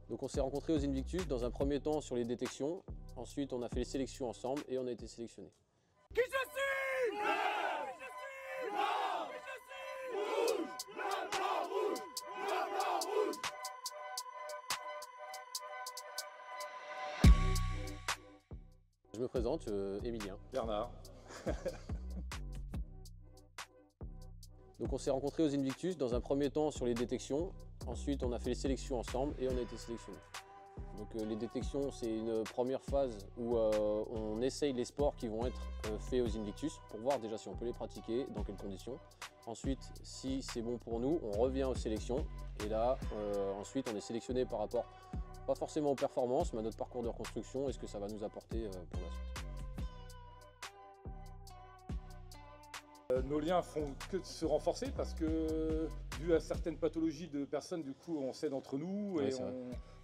Donc on s'est rencontrés aux Invictus dans un premier temps sur les détections, ensuite on a fait les sélections ensemble et on a été sélectionnés. Qui je suis? Vert! Qui je suis? Blanc! Qui je suis? Rouge! Blanc, blanc, rouge! Blanc, blanc, rouge! Je me présente, Emilien. Bernard. Donc on s'est rencontrés aux Invictus dans un premier temps sur les détections, ensuite on a fait les sélections ensemble et on a été sélectionnés. Donc les détections, c'est une première phase où on essaye les sports qui vont être faits aux Invictus pour voir déjà si on peut les pratiquer, dans quelles conditions. Ensuite, si c'est bon pour nous, on revient aux sélections et là, ensuite on est sélectionné par rapport, pas forcément aux performances, mais à notre parcours de reconstruction et ce que ça va nous apporter pour la suite. Nos liens font que de se renforcer parce que, dû à certaines pathologies de personnes, du coup, on s'aide entre nous Ouais, et c'est vrai.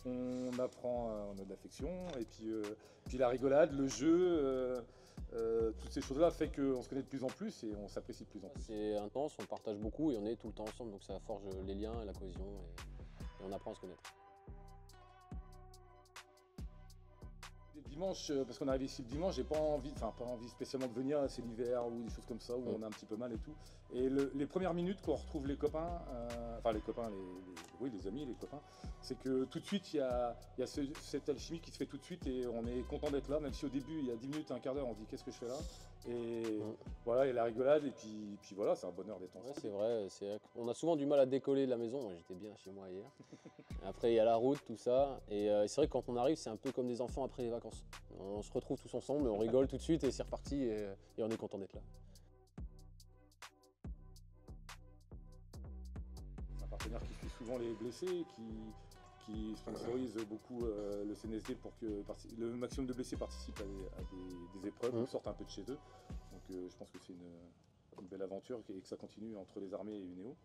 on apprend, on a de l'affection. Et puis la rigolade, le jeu, toutes ces choses-là fait qu'on se connaît de plus en plus et on s'apprécie de plus en plus. C'est intense, on partage beaucoup et on est tout le temps ensemble, donc ça forge les liens et la cohésion et on apprend à se connaître. Dimanche, parce qu'on est arrivé ici le dimanche, j'ai pas envie spécialement de venir, c'est l'hiver ou des choses comme ça où on a un petit peu mal et tout. Et les premières minutes qu'on retrouve les copains, les amis, les copains, c'est que tout de suite il y a cette alchimie qui se fait tout de suite et on est content d'être là, même si au début il y a 10 minutes, un quart d'heure, on se dit qu'est-ce que je fais là. Et voilà, et la rigolade et puis voilà, c'est un bonheur d'être ensemble. Ouais, c'est vrai, on a souvent du mal à décoller de la maison, moi j'étais bien chez moi hier. Après il y a la route, tout ça, et c'est vrai que quand on arrive c'est un peu comme des enfants après les vacances. On se retrouve tous ensemble, on rigole tout de suite et c'est reparti et on est content d'être là. C'est un partenaire qui suit souvent les blessés, qui sponsorise beaucoup le CNSD pour que le maximum de blessés participent à des épreuves ou sortent un peu de chez eux. Donc je pense que c'est une belle aventure et que ça continue entre les armées et UNEO.